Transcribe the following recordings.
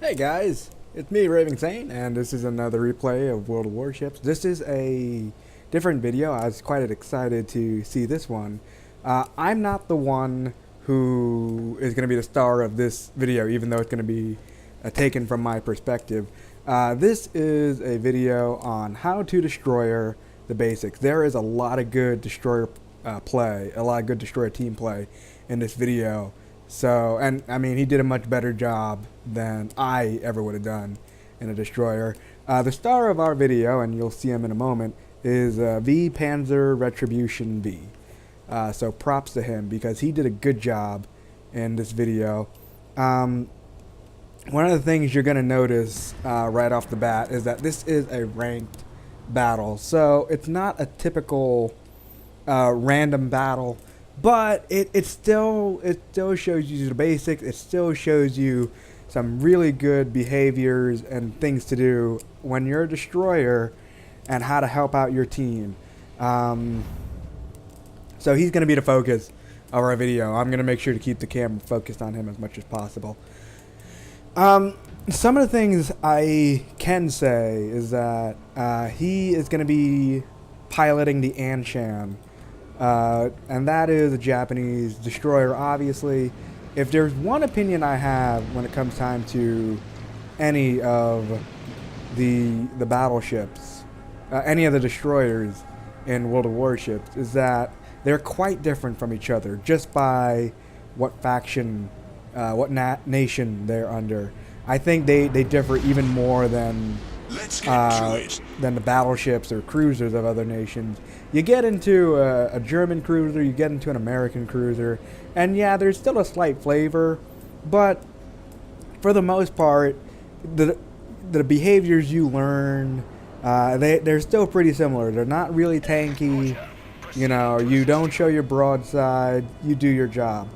Hey guys, it's me, RavingSaint, and this is another replay of World of Warships. This is a different video. I was quite excited to see this one. I'm not the one who is going to be the star of this video, even though it's going to be taken from my perspective. This is a video on how to destroyer the basics. There is a lot of good destroyer play, a lot of good destroyer team play in this video. So, and I mean, he did a much better job than I ever would have done in a destroyer. The star of our video, and you'll see him in a moment, is V Panzer Retribution V. So props to him because he did a good job in this video. One of the things you're going to notice right off the bat is that this is a ranked battle. So it's not a typical random battle. But it still shows you the basics. It still shows you some really good behaviors and things to do when you're a destroyer and how to help out your team. So he's going to be the focus of our video. I'm going to make sure to keep the camera focused on him as much as possible. Some of the things I can say is that he is going to be piloting the Anshan. And that is a Japanese destroyer, obviously. If there's one opinion I have when it comes time to any of the battleships, any of the destroyers in World of Warships, is that they're quite different from each other just by what faction, what nation they're under. I think they differ even more than the battleships or cruisers of other nations. You get into a German cruiser, you get into an American cruiser, and yeah, there's still a slight flavor, but for the most part, the behaviors you learn, they're still pretty similar. They're not really tanky. You know, you don't show your broadside, you do your job.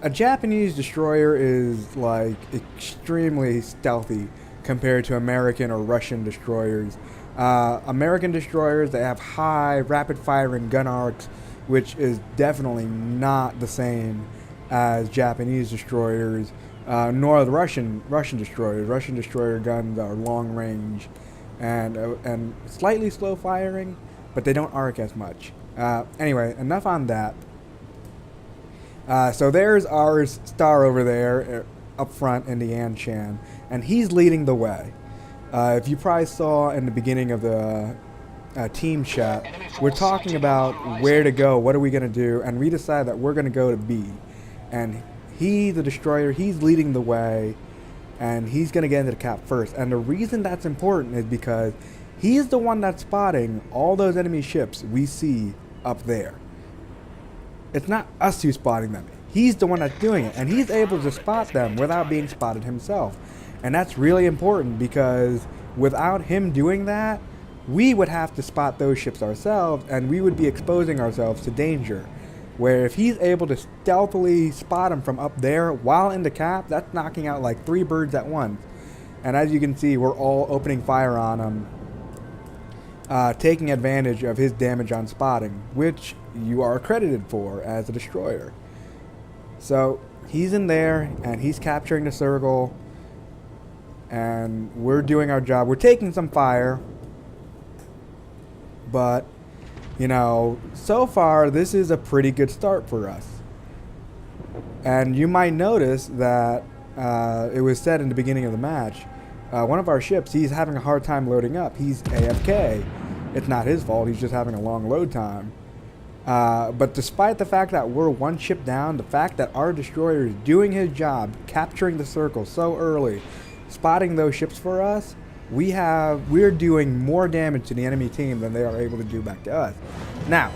A Japanese destroyer is like extremely stealthy compared to American or Russian destroyers. American destroyers, they have high rapid firing gun arcs, which is definitely not the same as Japanese destroyers, nor the Russian destroyers. Russian destroyer guns are long range and slightly slow firing, but they don't arc as much. Anyway, enough on that. So there's our star over there up front in the Anshan, and he's leading the way. If you probably saw in the beginning of the team chat, we're talking about where to go, what are we going to do, and we decide that we're going to go to B. And he, the destroyer, he's leading the way, and he's going to get into the cap first. And the reason that's important is because he's the one that's spotting all those enemy ships we see up there. It's not us who's spotting them. He's the one that's doing it, and he's able to spot them without being spotted himself. And that's really important because without him doing that, we would have to spot those ships ourselves, and we would be exposing ourselves to danger. Where if he's able to stealthily spot them from up there while in the cap, that's knocking out like 3 birds at once. And as you can see, we're all opening fire on him, taking advantage of his damage on spotting, which you are credited for as a destroyer. So he's in there, and he's capturing the circle, and we're doing our job. We're taking some fire, but, you know, so far this is a pretty good start for us. And you might notice that it was said in the beginning of the match, one of our ships, he's having a hard time loading up. He's AFK. It's not his fault, he's just having a long load time. But despite the fact that we're one ship down, the fact that our destroyer is doing his job, capturing the circle so early, spotting those ships for us, we're doing more damage to the enemy team than they are able to do back to us. Now,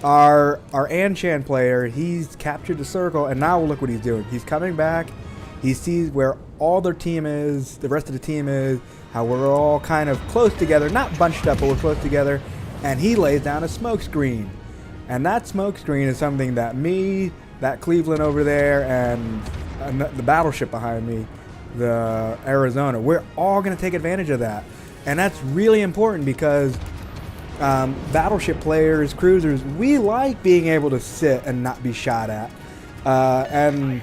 our Anshan player, he's captured the circle, and now look what he's doing. He's coming back, he sees where all their team is, the rest of the team is, how we're all kind of close together, not bunched up, but we're close together, and he lays down a smoke screen. And that smoke screen is something that me, that Cleveland over there, and the battleship behind me, the Arizona, we're all going to take advantage of that. And that's really important because battleship players, cruisers, we like being able to sit and not be shot at. And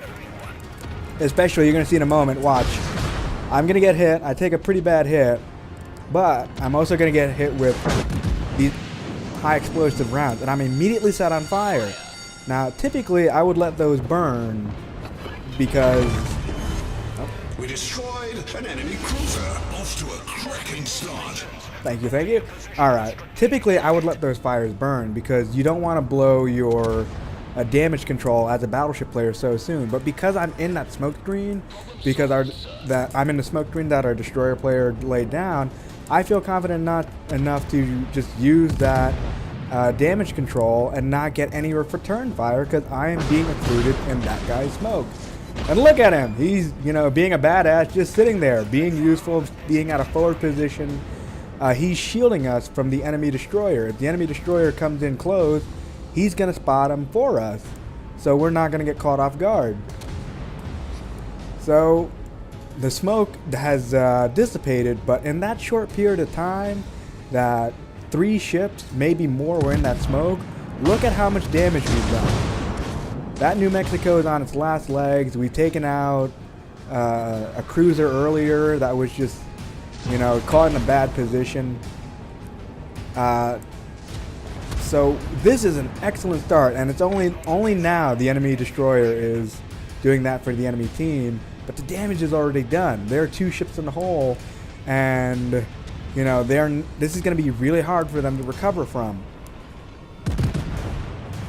especially, you're going to see in a moment, watch, I'm going to get hit. I take a pretty bad hit. But I'm also going to get hit with these high explosive rounds. And I'm immediately set on fire. Now, typically, I would let those burn because... Oh. We destroyed an enemy cruiser. Off to a cracking start. Thank you, thank you. Alright, typically I would let those fires burn because you don't want to blow your damage control as a battleship player so soon. But because I'm in that smoke screen, because I'm in the smoke screen that our destroyer player laid down, I feel confident enough to just use that damage control and not get any return fire because I am being included in that guy's smoke. And look at him. He's, being a badass, just sitting there, being useful, being at a forward position. He's shielding us from the enemy destroyer. If the enemy destroyer comes in close, he's going to spot him for us. So we're not going to get caught off guard. So the smoke has dissipated, but in that short period of time that 3 ships, maybe more, were in that smoke, look at how much damage we've done. That New Mexico is on its last legs. We've taken out a cruiser earlier that was just, caught in a bad position. So this is an excellent start, and it's only now the enemy destroyer is doing that for the enemy team, but the damage is already done. There are 2 ships in the hole, and this is going to be really hard for them to recover from.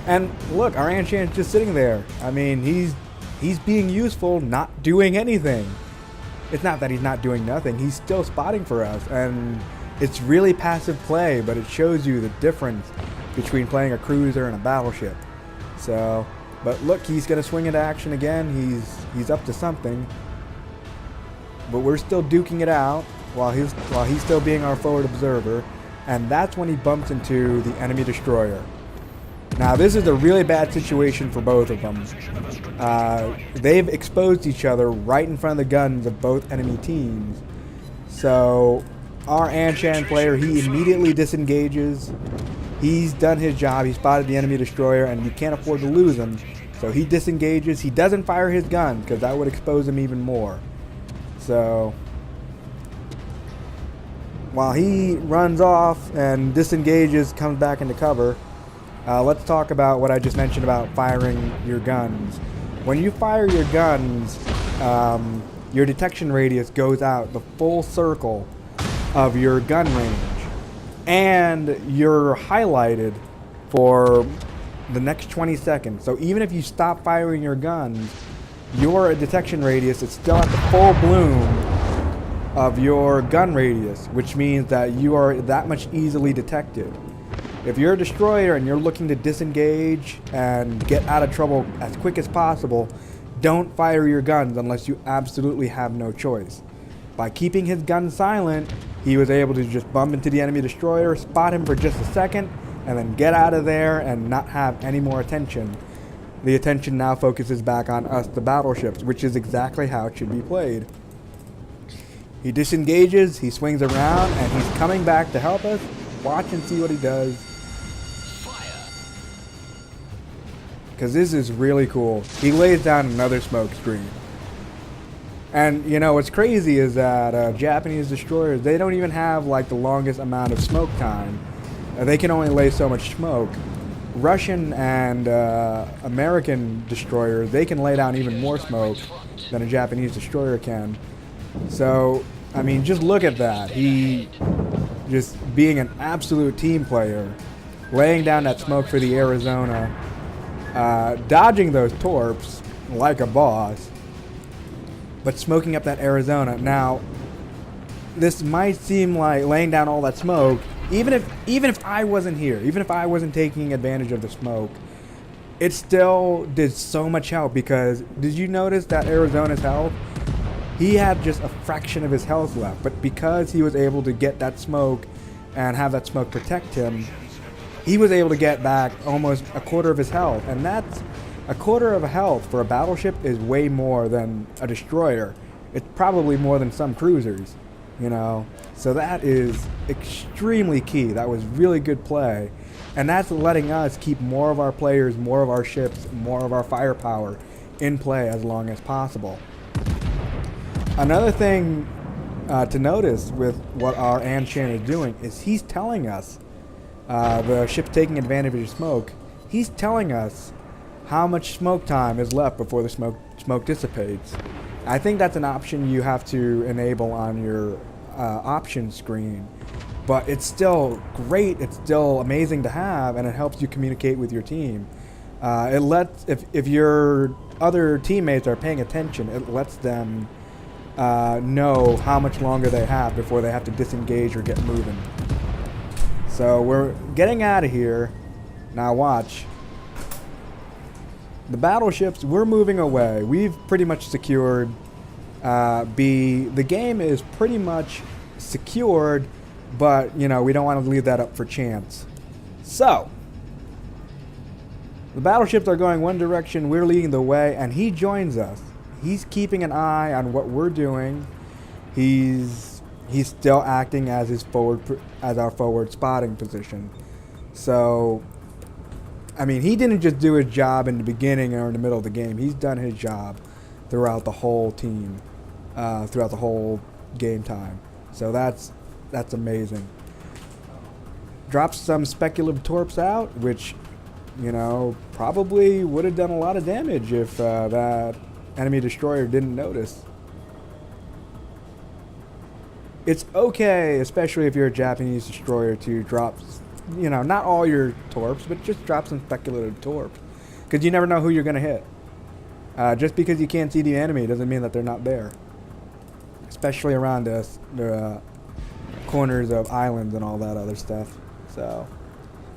And look, our Anshan's just sitting there. I mean, he's being useful, not doing anything. It's not that he's not doing nothing. He's still spotting for us, and it's really passive play, but it shows you the difference between playing a cruiser and a battleship. So, but look, he's going to swing into action again. He's up to something. But we're still duking it out while he's still being our forward observer, and that's when he bumps into the enemy destroyer. Now, this is a really bad situation for both of them. They've exposed each other right in front of the guns of both enemy teams. So, our Anshan player, he immediately disengages. He's done his job. He spotted the enemy destroyer, and you can't afford to lose him. So, he disengages. He doesn't fire his gun, because that would expose him even more. So, while he runs off and disengages, comes back into cover, let's talk about what I just mentioned about firing your guns. When you fire your guns, your detection radius goes out the full circle of your gun range, and you're highlighted for the next 20 seconds. So even if you stop firing your guns, your detection radius is still at the full bloom of your gun radius, which means that you are that much easily detected. If you're a destroyer and you're looking to disengage and get out of trouble as quick as possible, don't fire your guns unless you absolutely have no choice. By keeping his gun silent, he was able to just bump into the enemy destroyer, spot him for just a second, and then get out of there and not have any more attention. The attention now focuses back on us, the battleships, which is exactly how it should be played. He disengages, he swings around, and he's coming back to help us. Watch and see what he does. Because this is really cool. He lays down another smoke screen. And what's crazy is that Japanese destroyers, they don't even have like the longest amount of smoke time. They can only lay so much smoke. Russian and American destroyers, they can lay down even more smoke than a Japanese destroyer can. So, I mean, just look at that. He just being an absolute team player, laying down that smoke for the Arizona, dodging those torps like a boss, but smoking up that Arizona. Now, this might seem like laying down all that smoke. Even if I wasn't here, even if I wasn't taking advantage of the smoke, it still did so much help. Because did you notice that Arizona's health? He had just a fraction of his health left, but because he was able to get that smoke and have that smoke protect him, he was able to get back almost a quarter of his health. And that's a quarter of a health for a battleship is way more than a destroyer. It's probably more than some cruisers, So that is extremely key. That was really good play. And that's letting us keep more of our players, more of our ships, more of our firepower in play as long as possible. Another thing to notice with what our Anshan is doing is he's telling us, the ship's taking advantage of smoke, he's telling us how much smoke time is left before the smoke dissipates. I think that's an option you have to enable on your options screen, but it's still great, it's still amazing to have, and it helps you communicate with your team. It lets, if your other teammates are paying attention, it lets them know how much longer they have before they have to disengage or get moving. So we're getting out of here. Now watch. The battleships, we're moving away. We've pretty much secured B. The game is pretty much secured, but you know, we don't want to leave that up for chance. So the battleships are going one direction, we're leading the way, and he joins us. He's keeping an eye on what we're doing. He's still acting as our forward spotting position. So I mean, he didn't just do his job in the beginning or in the middle of the game. He's done his job throughout the whole team, throughout the whole game time. So that's amazing. Drops some speculative torps out, which, you know, probably would have done a lot of damage if that enemy destroyer didn't notice. It's okay, especially if you're a Japanese destroyer, to drop, you know, not all your torps, but just drop some speculative torps, because you never know who you're going to hit. Just because you can't see the enemy doesn't mean that they're not there, especially around the corners of islands and all that other stuff. So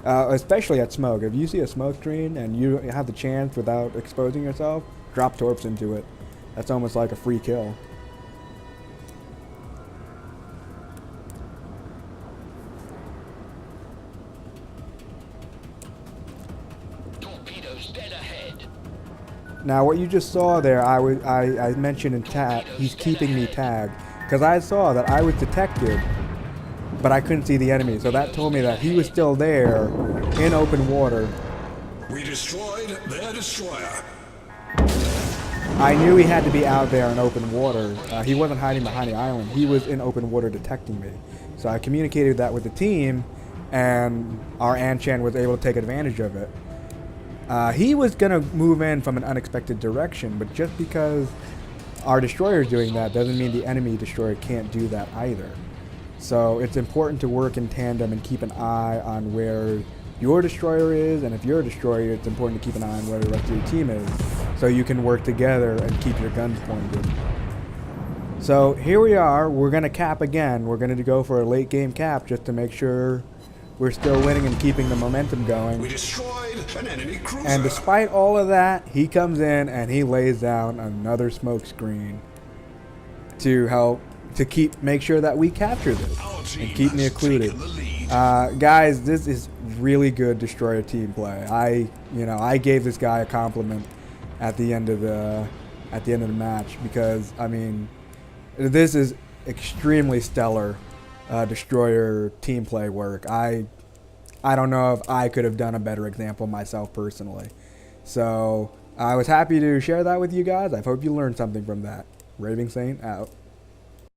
especially at smoke, if you see a smoke screen and you have the chance without exposing yourself, drop torps into it. That's almost like a free kill. Now what you just saw there, I mentioned in chat, he's keeping me tagged, because I saw that I was detected, but I couldn't see the enemy, so that told me that he was still there in open water. We destroyed their destroyer. I knew he had to be out there in open water. He wasn't hiding behind the island, he was in open water detecting me. So I communicated that with the team, and our Anshan was able to take advantage of it. He was going to move in from an unexpected direction, but just because our destroyer is doing that doesn't mean the enemy destroyer can't do that either. So it's important to work in tandem and keep an eye on where your destroyer is, and if you're a destroyer, it's important to keep an eye on where the rest of your team is, so you can work together and keep your guns pointed. So here we are, we're going to cap again. We're going to go for a late game cap just to make sure we're still winning and keeping the momentum going. We destroyed an enemy cruiser. And despite all of that, he comes in and he lays down another smoke screen to help to make sure that we capture this and keep me occluded. Guys, this is really good destroyer team play. I gave this guy a compliment at the end of the match, because I mean, this is extremely stellar destroyer team play work. I don't know if I could have done a better example myself personally. So I was happy to share that with you guys. I hope you learned something from that. RavingSaint out.